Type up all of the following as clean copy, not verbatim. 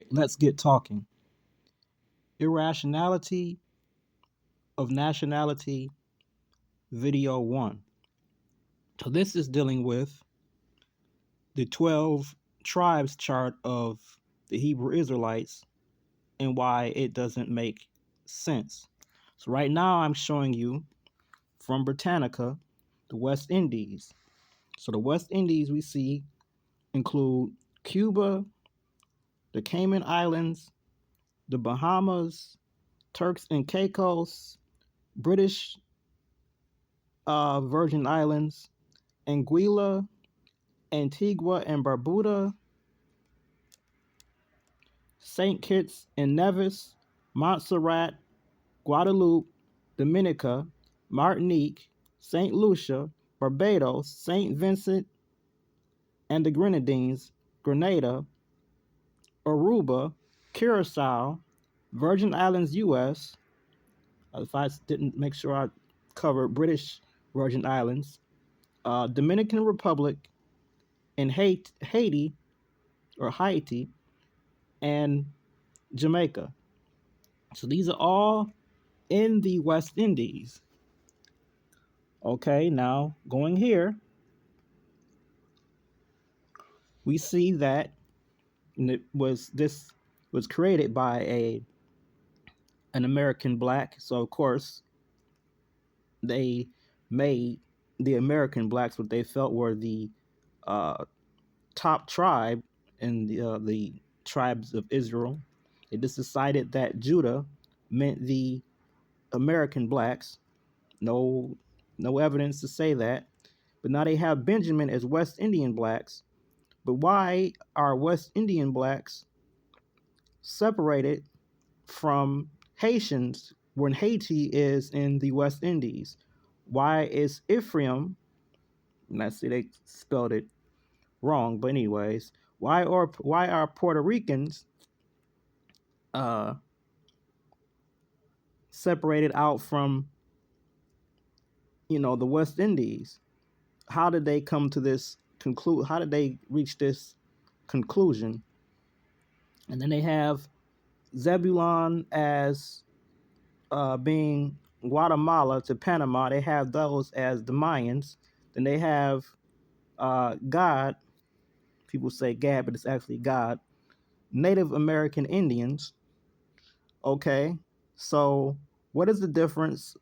Let's get talking. Irrationality of Nationality, Video 1. So, this is dealing with the 12 tribes chart of the Hebrew Israelites and why it doesn't make sense. So, right now, I'm showing you from Britannica, the West Indies. So, the West Indies we see include Cuba, the Cayman Islands, the Bahamas, Turks and Caicos, British Virgin Islands, Anguilla, Antigua and Barbuda, St. Kitts and Nevis, Montserrat, Guadeloupe, Dominica, Martinique, St. Lucia, Barbados, St. Vincent and the Grenadines, Grenada, Aruba, Curacao, Virgin Islands, U.S. If I didn't make sure I covered British Virgin Islands, Dominican Republic, and Haiti or Haiti, and Jamaica. So these are all in the West Indies. Okay, now going here, we see that this was created by a an American black. So of course they made the American blacks what they felt were the uh, top tribe in the tribes of Israel. They just decided that Judah meant the American blacks. No, no evidence to say that. But now they have Benjamin as West Indian blacks. But why are West Indian blacks separated from Haitians when Haiti is in the West Indies? Why is Ephraim, and I see they spelled it wrong, but anyways, why are Puerto Ricans uh, separated out from the West Indies? How did they come to this conclude? How did they reach this conclusion? And then they have Zebulon as being Guatemala to Panama. They have those as the Mayans. Then they have God. People say Gad, but it's actually God. Native American Indians. Okay, so what is the difference?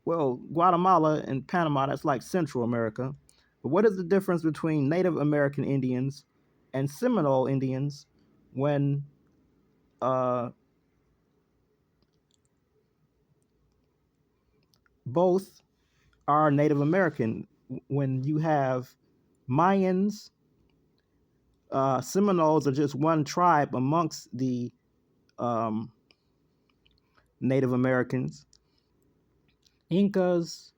Well, Guatemala and Panama, that's like Central America. But what is the difference between Native American Indians and Seminole Indians when uh, both are Native American? When you have Mayans, Seminoles are just one tribe amongst the um, Native Americans. Incas,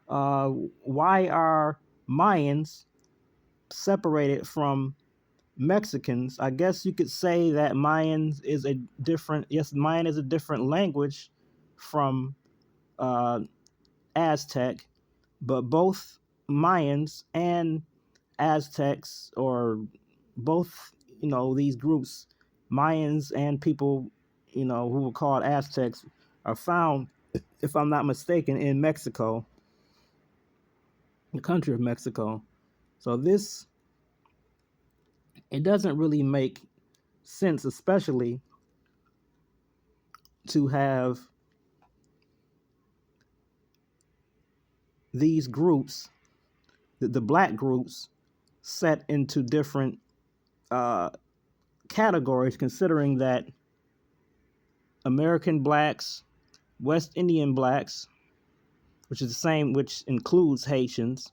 uh, why are Mayans separated from Mexicans? I guess you could say that Mayan is a different language from uh, Aztec, but both Mayans and Aztecs, or both, these groups, Mayans and people, who were called Aztecs, are found, if I'm not mistaken, in Mexico, the country of Mexico. So it doesn't really make sense, especially to have these groups, the black groups, set into different uh, categories, considering that American blacks, West Indian blacks, which is the same, which includes Haitians,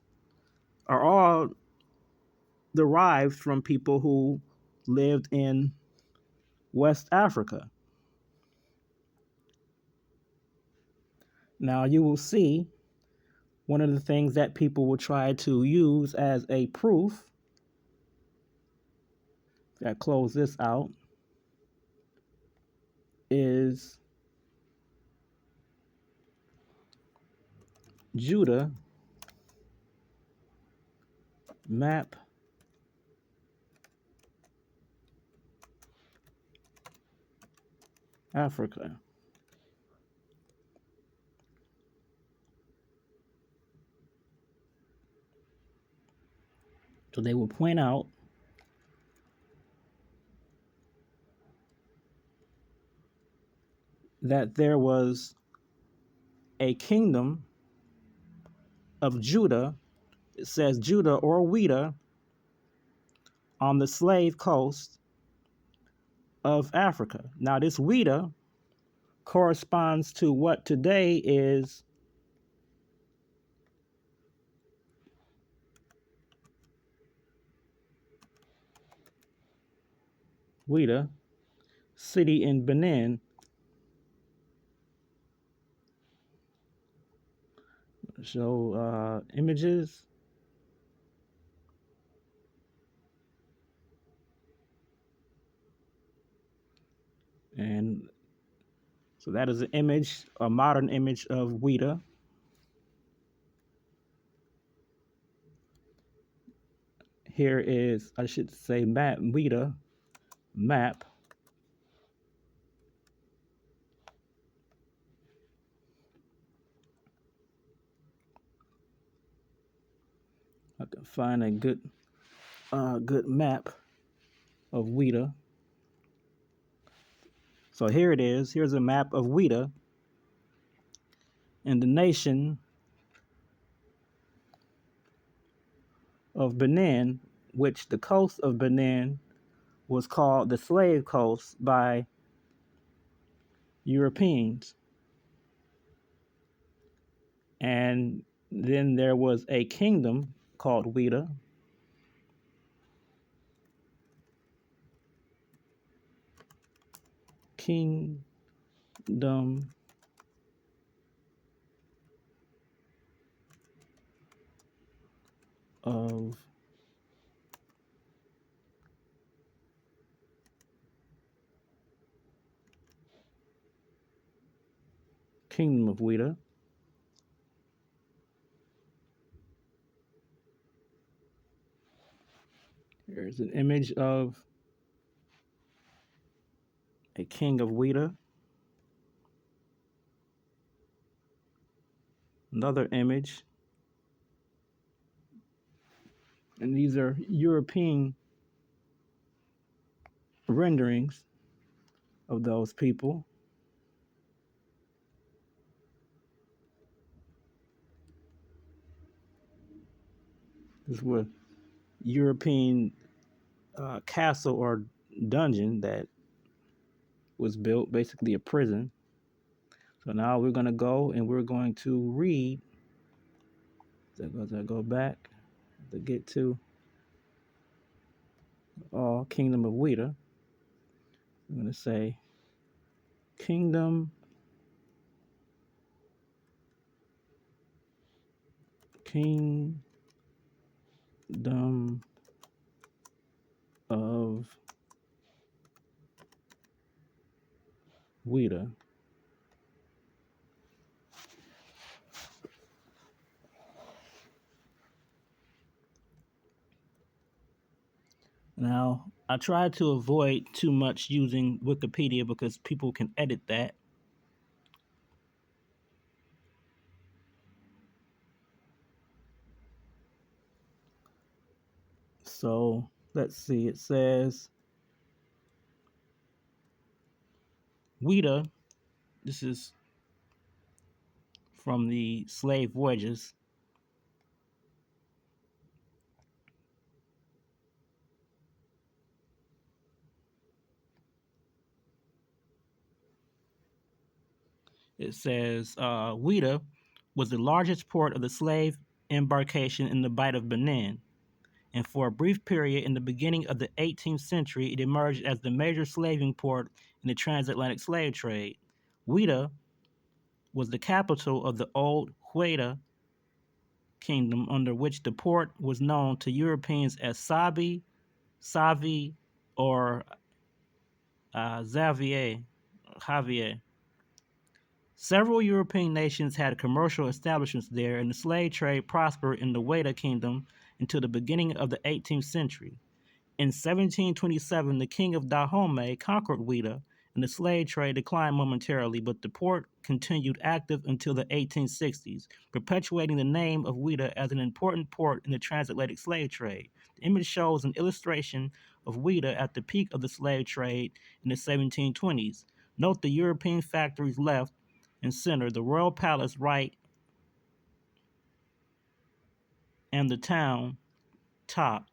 are all derived from people who lived in West Africa. Now, you will see one of the things that people will try to use as a proof. I close this out. Is Judah map Africa. So they will point out that there was a kingdom of Judah. It says Judah or Weta on the slave coast of Africa. Now, this Weta corresponds to what today is Weta city in Benin. Show images. And so that is an image, a modern image of Weta. Here is, I should say, map, Weta map. I can find a good map of Weta. So here it is. Here's a map of Weta and the nation of Benin, which the coast of Benin was called the slave coast by Europeans. And then there was a kingdom called Weta. Kingdom of Kingdom of Weta. Here's an image of a king of Weta. Another image. And these are European renderings of those people. This was European castle or dungeon that was built, basically a prison. So now we're going to go and we're going to read. As I go back to get to Kingdom of Weta, I'm going to say Kingdom of Weta. Now, I try to avoid too much using Wikipedia because people can edit that. So let's see, it says Weta, this is from the slave voyages. It says Weta was the largest port of the slave embarkation in the Bight of Benin, and for a brief period in the beginning of the 18th century, it emerged as the major slaving port in the transatlantic slave trade. Weta was the capital of the old Hueta kingdom, under which the port was known to Europeans as Sabi, Savi, or Javier. Several European nations had commercial establishments there, and the slave trade prospered in the Weta kingdom until the beginning of the 18th century. In 1727, the king of Dahomey conquered Weta and the slave trade declined momentarily, but the port continued active until the 1860s, perpetuating the name of Ouida as an important port in the transatlantic slave trade. The image shows an illustration of Ouida at the peak of the slave trade in the 1720s. Note the European factories left and center, the royal palace right, and the town top.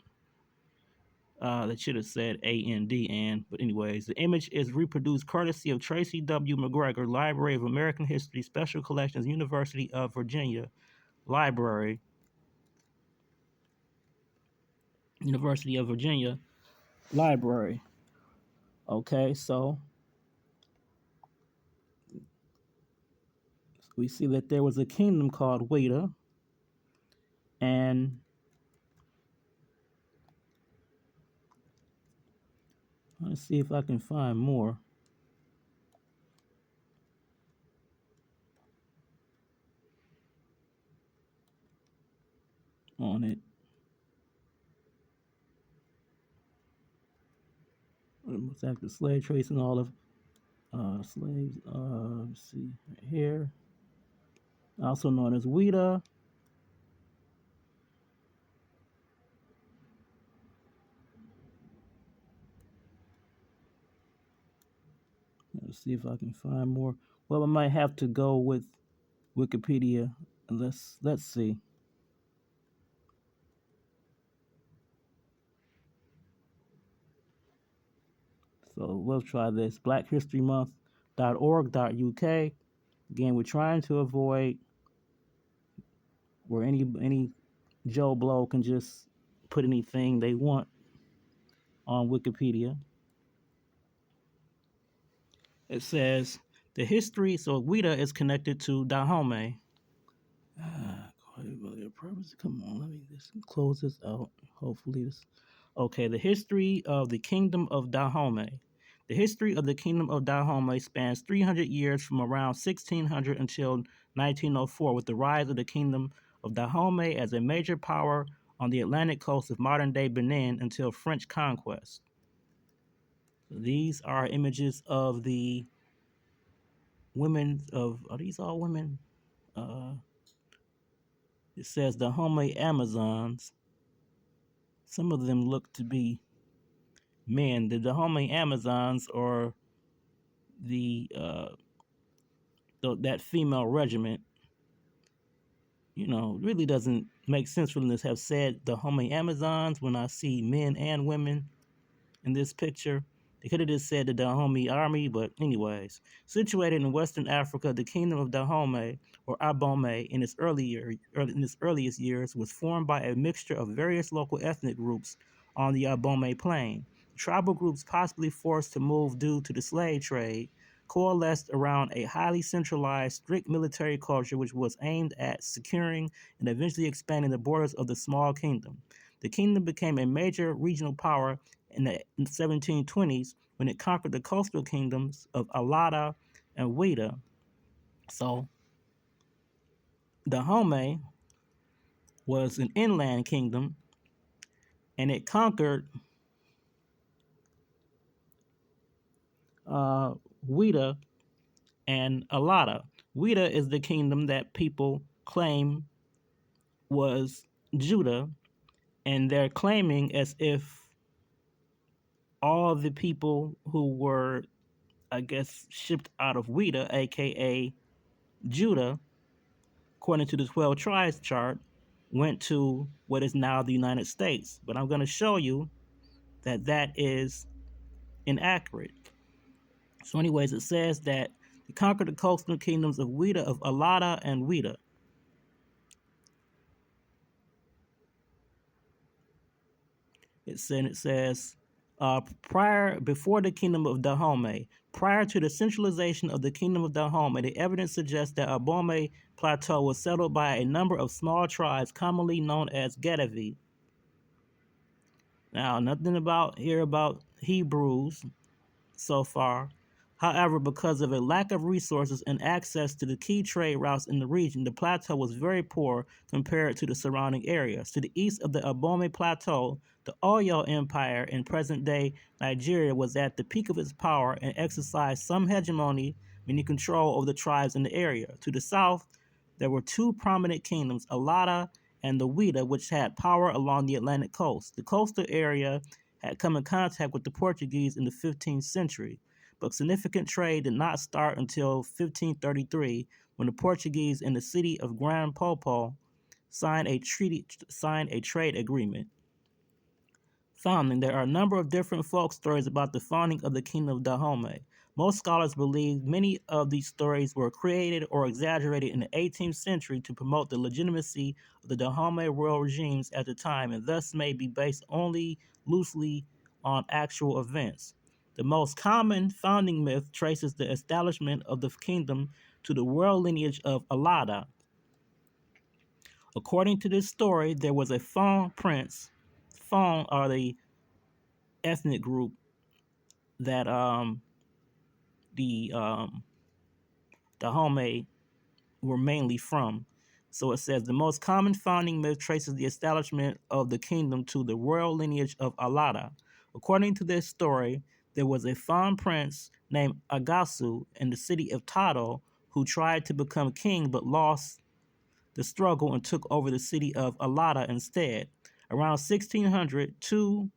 That should have said AND, but anyways, the image is reproduced courtesy of Tracy W. McGregor, Library of American History, Special Collections, University of Virginia Library, University of Virginia Library. Okay, so we see that there was a kingdom called Weta, and let's see if I can find more on it. What's after slave trades and all of slaves? Let's see right here, also known as Weta. Let's see if I can find more. Well, I might have to go with Wikipedia. Let's see. So we'll try this. BlackHistoryMonth.org.uk. Again, we're trying to avoid where any Joe Blow can just put anything they want on Wikipedia. It says the history. So Ouida is connected to Dahomey. Come on, let me just close this out. Hopefully this. Okay, the history of the kingdom of Dahomey. The history of the kingdom of Dahomey spans 300 years from around 1600 until 1904, with the rise of the kingdom of Dahomey as a major power on the Atlantic coast of modern-day Benin until French conquest. So these are images of the women of. Are these all women? It says Dahomey Amazons. Some of them look to be men. The Dahomey Amazons are that female regiment. You know, really doesn't make sense for them to have said Dahomey Amazons when I see men and women in this picture. They could have just said the Dahomey Army, but anyways. Situated in Western Africa, the kingdom of Dahomey, or Abomey, in its earliest years, was formed by a mixture of various local ethnic groups on the Abomey plain. Tribal groups, possibly forced to move due to the slave trade, coalesced around a highly centralized, strict military culture which was aimed at securing and eventually expanding the borders of the small kingdom. The kingdom became a major regional power in the 1720s when it conquered the coastal kingdoms of Alada and Ouida. So Dahomey was an inland kingdom, and it conquered Ouida and Alada. Ouida is the kingdom that people claim was Judah, and they're claiming as if all the people who were, I guess, shipped out of Ouida, aka Judah, according to the 12 tribes chart, went to what is now the United States. But I'm going to show you that that is inaccurate. So, anyways, it says that he conquered the coastal kingdoms of Ouida, of Alada and Ouida. It says before the kingdom of Dahomey, prior to the centralization of the kingdom of Dahomey, the evidence suggests that Abomey Plateau was settled by a number of small tribes commonly known as Getavi. Now, nothing about Hebrews so far. However, because of a lack of resources and access to the key trade routes in the region, the plateau was very poor compared to the surrounding areas. To the east of the Abome Plateau, the Oyo Empire in present-day Nigeria was at the peak of its power and exercised some hegemony, meaning control over the tribes in the area. To the south, there were two prominent kingdoms, Alada and the Ouida, which had power along the Atlantic coast. The coastal area had come in contact with the Portuguese in the 15th century, but significant trade did not start until 1533, when the Portuguese in the city of Gran Popo signed a trade agreement. Founding. There are a number of different folk stories about the founding of the kingdom of Dahomey. Most scholars believe many of these stories were created or exaggerated in the 18th century to promote the legitimacy of the Dahomey royal regimes at the time, and thus may be based only loosely on actual events. The most common founding myth traces the establishment of the kingdom to the royal lineage of Alada. According to this story, there was a Fon prince. Fon are the ethnic group that the Dahomey were mainly from. So it says the most common founding myth traces the establishment of the kingdom to the royal lineage of Alada. According to this story, there was a Fon prince named Agasu in the city of Tado who tried to become king but lost the struggle and took over the city of Alada instead. Around 1600, two,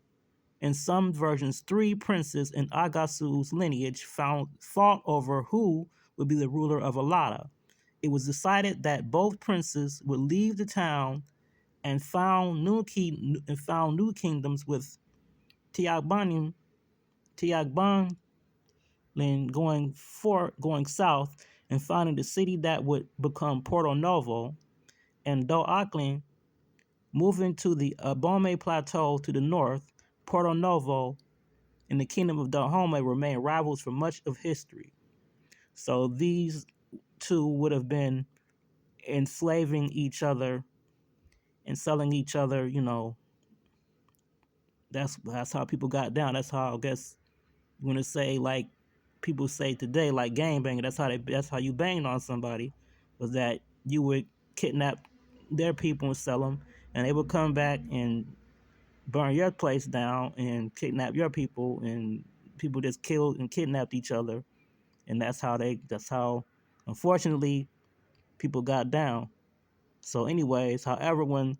in some versions, three princes in Agasu's lineage fought over who would be the ruler of Alada. It was decided that both princes would leave the town and found new kingdoms, with Tiagbanin going south and founding the city that would become Porto Novo, and Do Aklin moving to the Abome Plateau to the north. Porto Novo and the kingdom of Dahomey remained rivals for much of history. So these two would have been enslaving each other and selling each other. That's how people got down. That's how, I guess, you want to say, like people say today, like gang banging. That's how you banged on somebody, was that you would kidnap their people and sell them, and they would come back and burn your place down and kidnap your people, and people just killed and kidnapped each other, and that's how unfortunately people got down. So anyways, however, when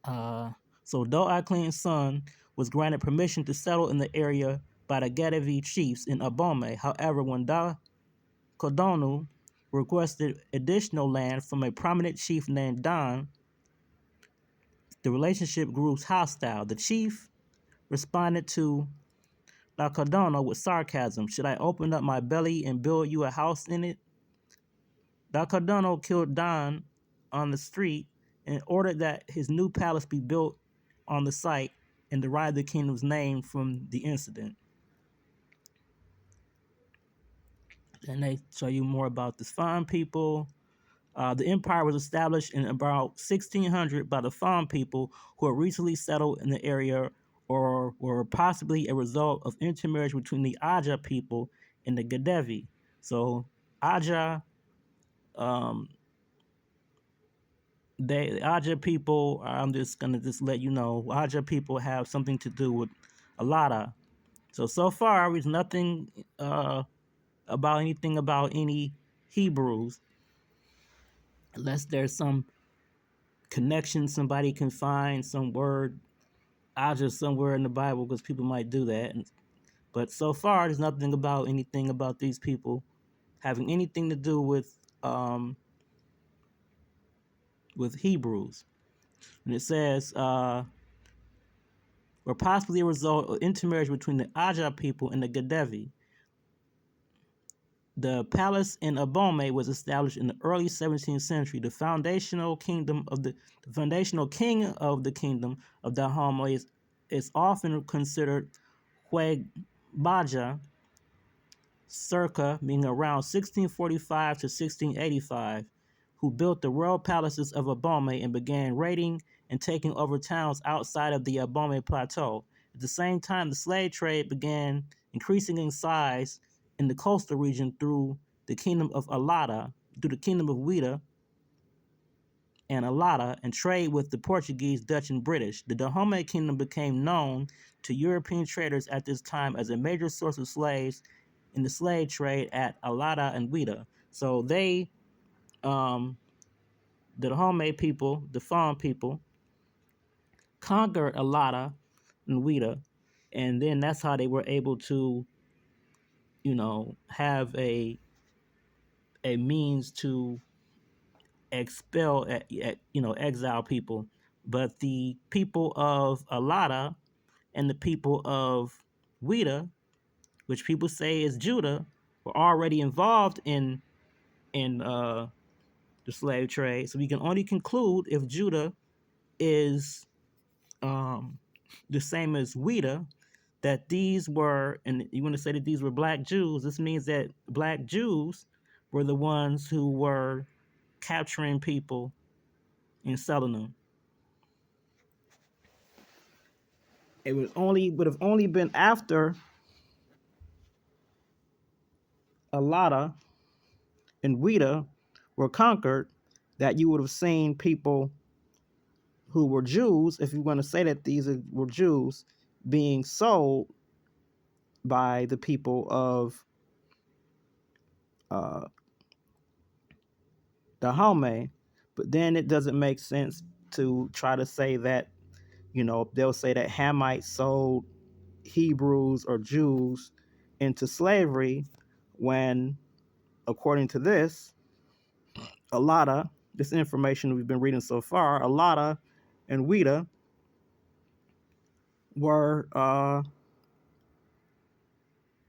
so Do Aklin's son was granted permission to settle in the area by the Gadavi chiefs in Abome. However, when Da Kodonu requested additional land from a prominent chief named Don, the relationship grew hostile. The chief responded to Da Kodono with sarcasm. Should I open up my belly and build you a house in it? Da Kodono killed Don on the street and ordered that his new palace be built on the site and derived the kingdom's name from the incident. And they show you more about the Fon people. The empire was established in about 1600 by the Fon people who had recently settled in the area, or were possibly a result of intermarriage between the Aja people and the Gadevi. So Aja, um, the Aja people, I'm just gonna let you know, Aja people have something to do with Alada. So far, there's nothing about any Hebrews, unless there's some connection somebody can find, some word Aja somewhere in the Bible, because people might do that. But so far, there's nothing about anything about these people having anything to do with Hebrews. And it says, or possibly a result of intermarriage between the Aja people and the Gadevi. The palace in Abome was established in the early 17th century. The foundational king of the kingdom of Dahomey is often considered Hweg Baja, circa being around 1645 to 1685, who built the royal palaces of Abome and began raiding and taking over towns outside of the Abome plateau. At the same time, the slave trade began increasing in size in the coastal region through the kingdom of Alada, through the kingdom of Ouida and Alada, and trade with the Portuguese, Dutch, and British. The Dahomey kingdom became known to European traders at this time as a major source of slaves in the slave trade at Alada and Ouida. So um, the Dahomey people, the Fon people, conquered Alada and Ouida, and then that's how they were able to, have a means to expel, exile people. But the people of Alada and the people of Ouida, which people say is Judah, were already involved in the slave trade. So we can only conclude if Judah is um, the same as Ouida, that these were, and you want to say that these were black Jews. This means that black Jews were the ones who were capturing people and selling them. It would have only been after Alada and Ouida were conquered that you would have seen people who were Jews, if you want to say that were Jews, being sold by the people of uh, Dahomey. But then it doesn't make sense to try to say that, they'll say that Hamites sold Hebrews or Jews into slavery when, according to this information we've been reading so far, Alada and Ouida were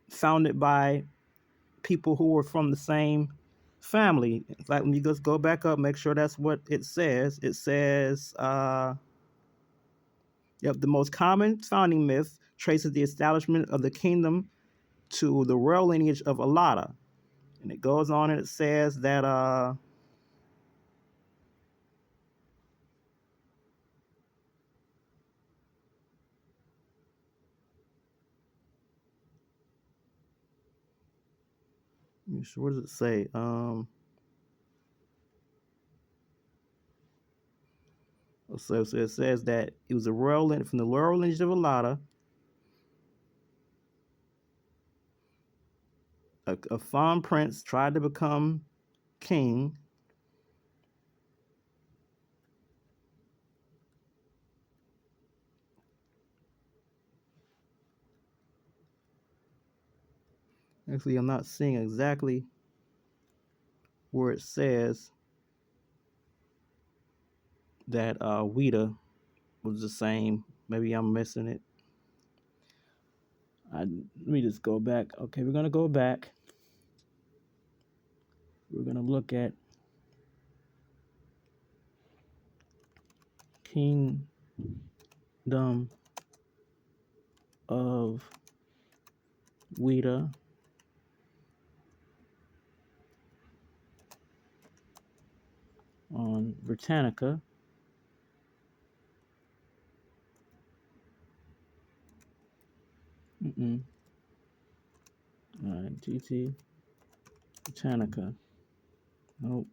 founded by people who were from the same family. In fact, when you just go back up, make sure that's what it says. It says, yep, the most common founding myth traces the establishment of the kingdom to the royal lineage of Alada. And it goes on and it says that what does it say? So it says that it was a royal from the royal lineage of Alada. A fawn prince tried to become king. Actually, I'm not seeing exactly where it says that Ouida was the same. Maybe I'm missing it. Let me just go back. Okay, we're gonna go back. We're gonna look at Kingdom of Ouida on Britannica. All right, GT Britannica. Nope.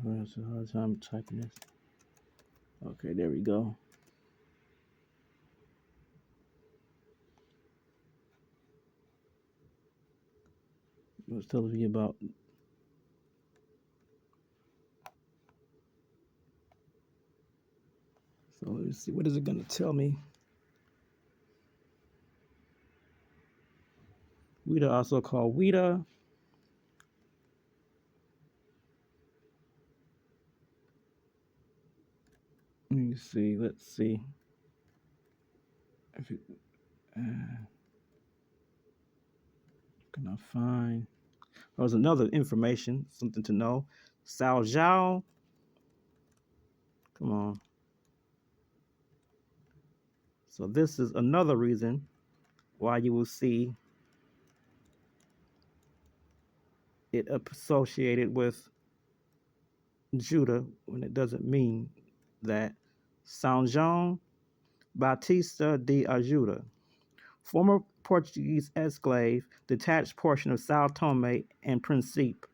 It's a hard time typing this. Okay, there we go. It was telling me about. So let's see, what is it going to tell me? Ouida, also called Ouida. Let me see. Let's see. If it, can I find? There's another information, something to know. Sao Zhao. Come on. So this is another reason why you will see it associated with Judah when it doesn't mean that. São João Batista de Ajuda, former Portuguese exclave, detached portion of Sao Tome and Principe,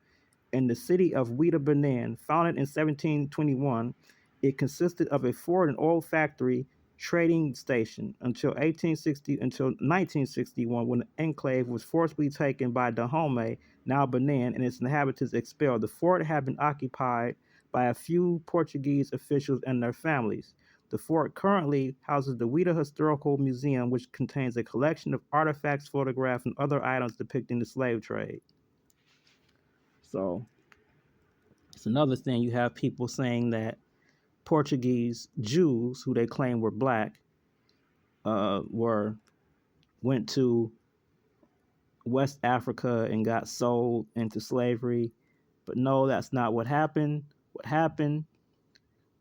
in the city of Ouida, Benin, founded in 1721. It consisted of a Ford and oil factory trading station until 1961, when the enclave was forcibly taken by Dahomey, now Benin, and its inhabitants expelled. The fort had been occupied by a few Portuguese officials and their families. The fort currently houses the Ouida Historical Museum, which contains a collection of artifacts, photographs, and other items depicting the slave trade. So it's another thing. You have people saying that Portuguese Jews, who they claim were black, were went to West Africa and got sold into slavery. But no, that's not what happened. What happened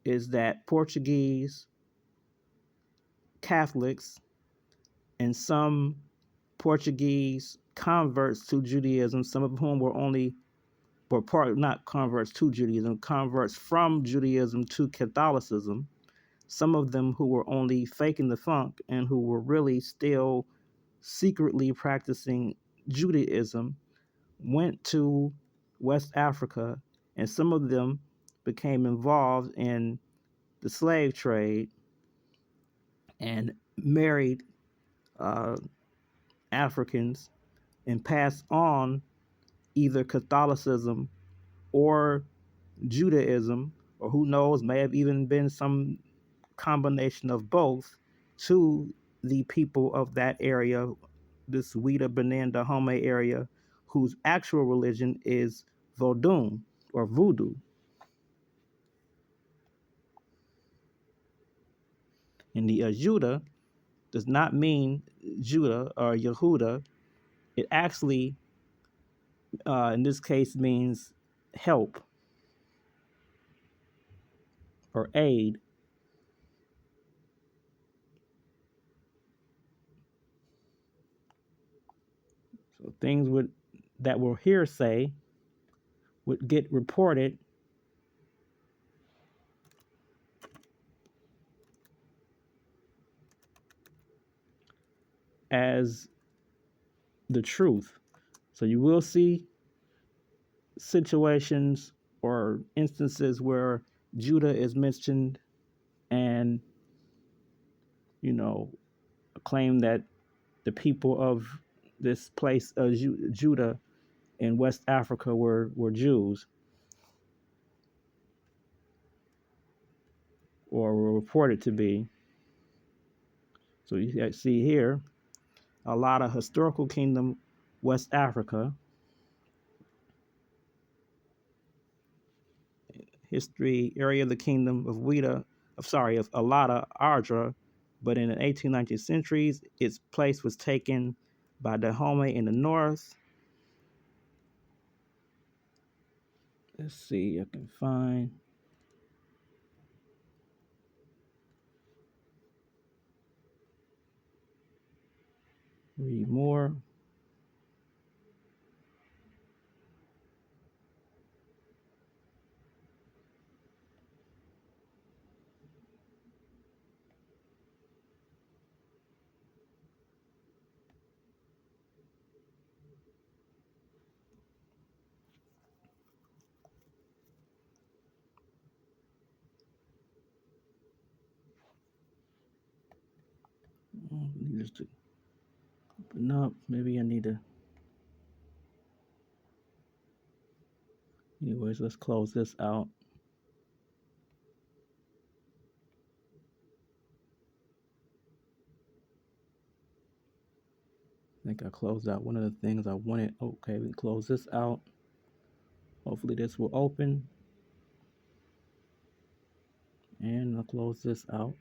is that Portuguese Catholics and some Portuguese converts to Judaism, some of whom were part not converts to Judaism, converts from Judaism to Catholicism. Some of them who were only faking the funk and who were really still secretly practicing Judaism went to West Africa, and some of them became involved in the slave trade and married uh, Africans and passed on either Catholicism or Judaism, or who knows, may have even been some combination of both to the people of that area, this Ouida, Benin, Dahomey area, whose actual religion is Vodun or Voodoo. And the Judah does not mean Judah or Yehuda. It actually, in this case, means help or aid. So things that were hearsay would get reported as the truth. So you will see situations or instances where Judah is mentioned and, you know, claim that the people of this place of Judah in West Africa were Jews or were reported to be. So you see here a lot of historical kingdom, West Africa, history area of the kingdom of of Alada Ardra, but in the 18th, 19th centuries, its place was taken by Dahomey in the north. Let's see, I can read more. Just to open up. Maybe I need to. Anyways, let's close this out. I think I closed out one of the things I wanted. Okay, we can close this out. Hopefully this will open. And I'll close this out.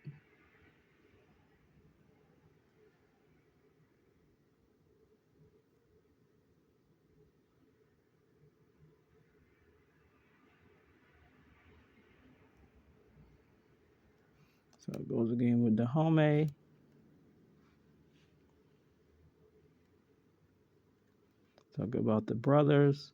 So it goes again with Dahomey. Talk about the brothers.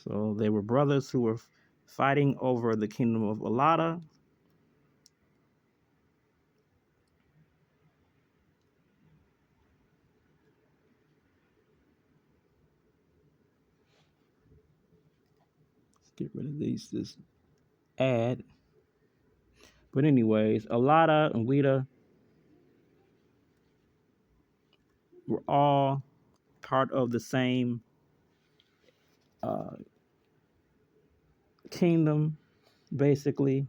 So they were brothers who were fighting over the kingdom of Alada. Let's get rid of these. This ad. But anyways, Alada and Wida were all part of the same uh, kingdom, basically.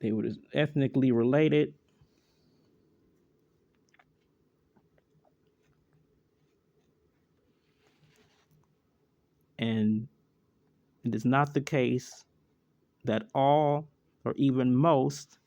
They were ethnically related. And it is not the case that all or even most